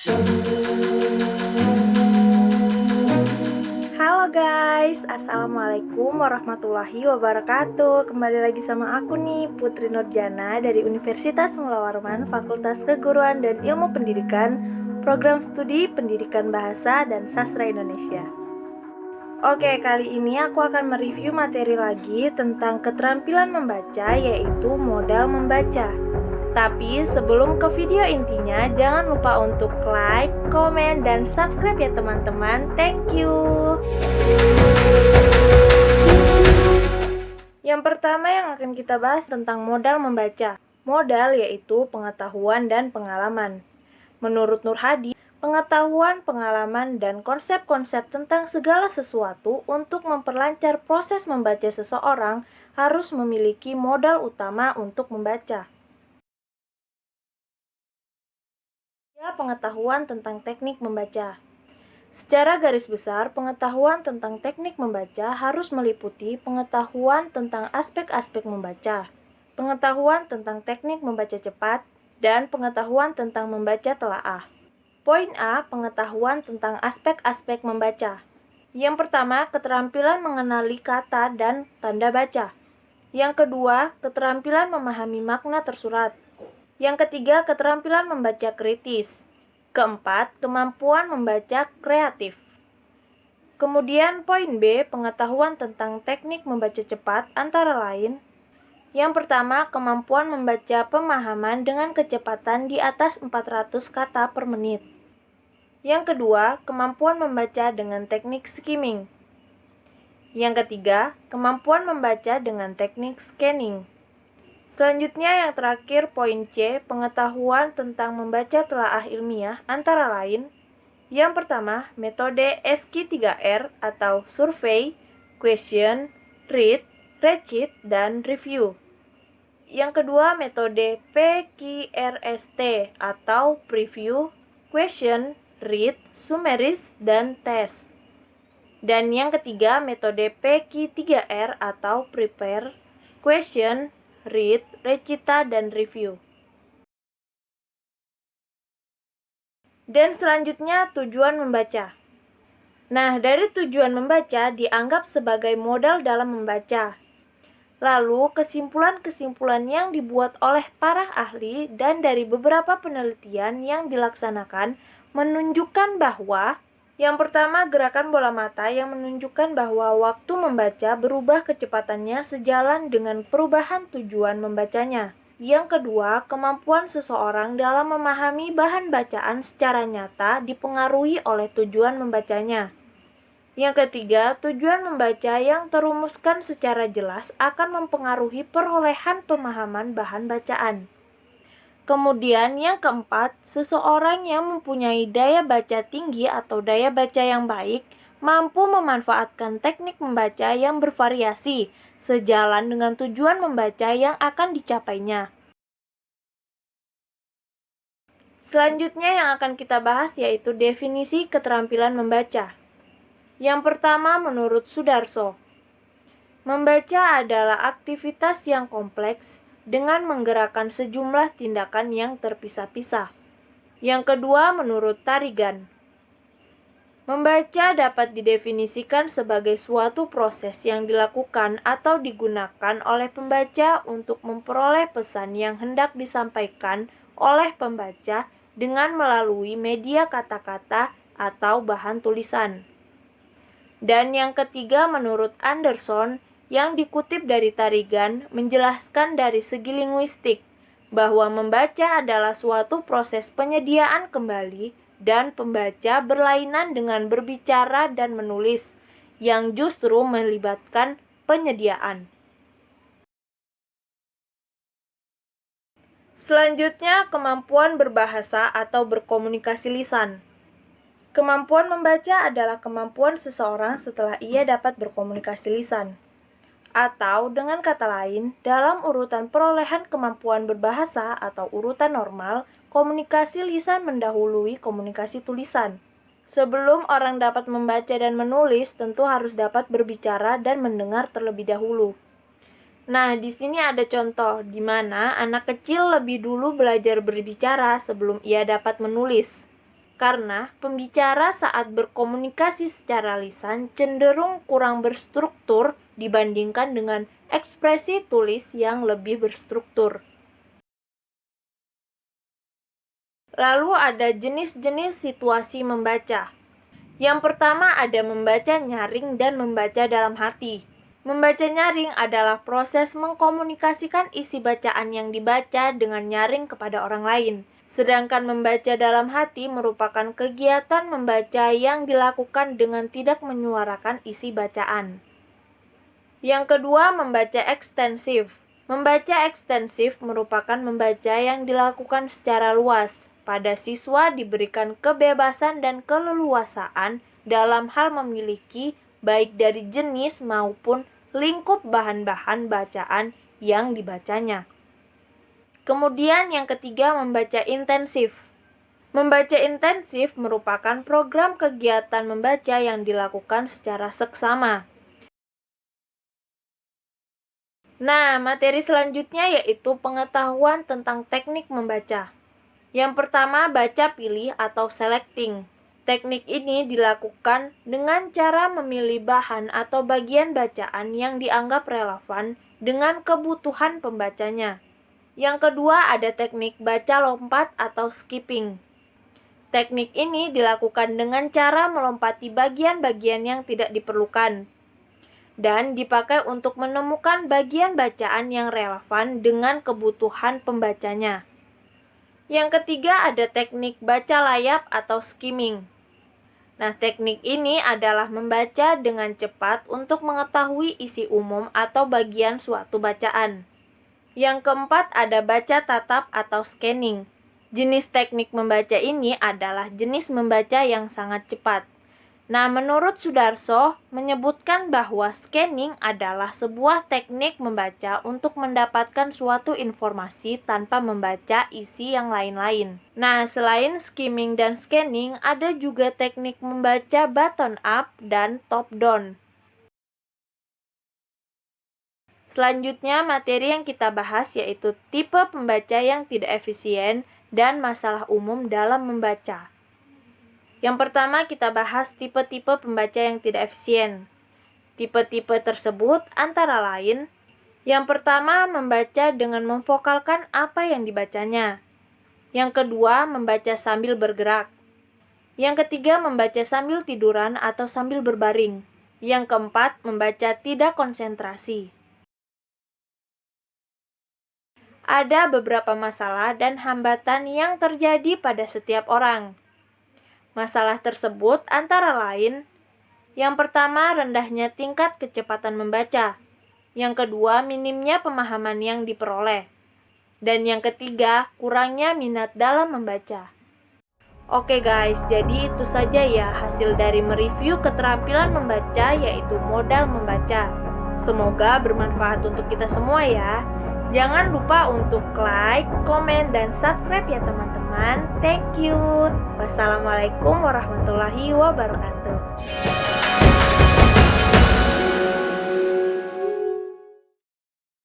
Halo guys, Assalamualaikum warahmatullahi wabarakatuh. Kembali lagi sama aku nih, Putri Nurjana dari Universitas Mula Warman, Fakultas Keguruan dan Ilmu Pendidikan, Program Studi Pendidikan Bahasa dan Sastra Indonesia. Oke, kali ini aku akan mereview materi lagi tentang keterampilan membaca, yaitu modal membaca. Tapi sebelum ke video intinya, jangan lupa untuk like, komen, dan subscribe ya teman-teman. Thank you. Yang pertama yang akan kita bahas tentang modal membaca. Modal yaitu pengetahuan dan pengalaman. Menurut Nur Hadi, pengetahuan, pengalaman, dan konsep-konsep tentang segala sesuatu untuk memperlancar proses membaca seseorang harus memiliki modal utama untuk membaca. Pengetahuan tentang teknik membaca. Secara garis besar, pengetahuan tentang teknik membaca harus meliputi pengetahuan tentang aspek-aspek membaca, pengetahuan tentang teknik membaca cepat, dan pengetahuan tentang membaca telaah. Poin A, pengetahuan tentang aspek-aspek membaca. Yang pertama, keterampilan mengenali kata dan tanda baca. Yang kedua, keterampilan memahami makna tersurat. Yang ketiga, keterampilan membaca kritis. Keempat, kemampuan membaca kreatif. Kemudian poin B, pengetahuan tentang teknik membaca cepat antara lain. Yang pertama, kemampuan membaca pemahaman dengan kecepatan di atas 400 kata per menit. Yang kedua, kemampuan membaca dengan teknik skimming. Yang ketiga, kemampuan membaca dengan teknik scanning. Selanjutnya yang terakhir poin C, pengetahuan tentang membaca telaah ilmiah antara lain. Yang pertama, metode SQ3R atau survey, question, read, recite, dan review. Yang kedua, metode PQRST atau preview, question, read, summarize, dan test. Dan yang ketiga, metode PQ3R atau prepare, question, read, recita, dan review. Dan selanjutnya tujuan membaca. Nah, dari tujuan membaca dianggap sebagai modal dalam membaca. Lalu, kesimpulan-kesimpulan yang dibuat oleh para ahli dan dari beberapa penelitian yang dilaksanakan menunjukkan bahwa yang pertama, gerakan bola mata yang menunjukkan bahwa waktu membaca berubah kecepatannya sejalan dengan perubahan tujuan membacanya. Yang kedua, kemampuan seseorang dalam memahami bahan bacaan secara nyata dipengaruhi oleh tujuan membacanya. Yang ketiga, tujuan membaca yang terumuskan secara jelas akan mempengaruhi perolehan pemahaman bahan bacaan. Kemudian yang keempat, seseorang yang mempunyai daya baca tinggi atau daya baca yang baik mampu memanfaatkan teknik membaca yang bervariasi sejalan dengan tujuan membaca yang akan dicapainya. Selanjutnya yang akan kita bahas yaitu definisi keterampilan membaca. Yang pertama menurut Sudarso, membaca adalah aktivitas yang kompleks dengan menggerakkan sejumlah tindakan yang terpisah-pisah. Yang kedua menurut Tarigan, membaca dapat didefinisikan sebagai suatu proses yang dilakukan atau digunakan oleh pembaca untuk memperoleh pesan yang hendak disampaikan oleh pembaca dengan melalui media kata-kata atau bahan tulisan. Dan yang ketiga menurut Anderson, yang dikutip dari Tarigan, menjelaskan dari segi linguistik bahwa membaca adalah suatu proses penyediaan kembali dan pembaca berlainan dengan berbicara dan menulis yang justru melibatkan penyediaan. Selanjutnya, kemampuan berbahasa atau berkomunikasi lisan. Kemampuan membaca adalah kemampuan seseorang setelah ia dapat berkomunikasi lisan. Atau dengan kata lain, dalam urutan perolehan kemampuan berbahasa atau urutan normal, komunikasi lisan mendahului komunikasi tulisan. Sebelum orang dapat membaca dan menulis, tentu harus dapat berbicara dan mendengar terlebih dahulu. Nah, di sini ada contoh di mana anak kecil lebih dulu belajar berbicara sebelum ia dapat menulis. Karena pembicara saat berkomunikasi secara lisan cenderung kurang berstruktur dibandingkan dengan ekspresi tulis yang lebih berstruktur. Lalu ada jenis-jenis situasi membaca. Yang pertama ada membaca nyaring dan membaca dalam hati. Membaca nyaring adalah proses mengkomunikasikan isi bacaan yang dibaca dengan nyaring kepada orang lain. Sedangkan membaca dalam hati merupakan kegiatan membaca yang dilakukan dengan tidak menyuarakan isi bacaan. Yang kedua, membaca ekstensif. Membaca ekstensif merupakan membaca yang dilakukan secara luas. Pada siswa diberikan kebebasan dan keleluasaan dalam hal memiliki baik dari jenis maupun lingkup bahan-bahan bacaan yang dibacanya. Kemudian yang ketiga, membaca intensif. Membaca intensif merupakan program kegiatan membaca yang dilakukan secara seksama. Nah, materi selanjutnya yaitu pengetahuan tentang teknik membaca. Yang pertama, baca pilih atau selecting. Teknik ini dilakukan dengan cara memilih bahan atau bagian bacaan yang dianggap relevan dengan kebutuhan pembacanya. Yang kedua ada teknik baca lompat atau skipping. Teknik ini dilakukan dengan cara melompati bagian-bagian yang tidak diperlukan dan dipakai untuk menemukan bagian bacaan yang relevan dengan kebutuhan pembacanya. Yang ketiga ada teknik baca layap atau skimming. Nah, teknik ini adalah membaca dengan cepat untuk mengetahui isi umum atau bagian suatu bacaan. Yang keempat ada baca tatap atau scanning. Jenis teknik membaca ini adalah jenis membaca yang sangat cepat. Nah, menurut Sudarso menyebutkan bahwa scanning adalah sebuah teknik membaca untuk mendapatkan suatu informasi tanpa membaca isi yang lain-lain. Nah, selain skimming dan scanning, ada juga teknik membaca bottom up dan top down. Selanjutnya, materi yang kita bahas yaitu tipe pembaca yang tidak efisien dan masalah umum dalam membaca. Yang pertama, kita bahas tipe-tipe pembaca yang tidak efisien. Tipe-tipe tersebut antara lain, yang pertama, membaca dengan memfokalkan apa yang dibacanya. Yang kedua, membaca sambil bergerak. Yang ketiga, membaca sambil tiduran atau sambil berbaring. Yang keempat, membaca tidak konsentrasi. Ada beberapa masalah dan hambatan yang terjadi pada setiap orang. Masalah tersebut antara lain, yang pertama rendahnya tingkat kecepatan membaca, yang kedua minimnya pemahaman yang diperoleh, dan yang ketiga kurangnya minat dalam membaca. Oke guys, jadi itu saja ya hasil dari mereview keterampilan membaca yaitu modal membaca. Semoga bermanfaat untuk kita semua ya. Jangan lupa untuk like, komen, dan subscribe ya teman-teman. Thank you. Wassalamualaikum warahmatullahi wabarakatuh.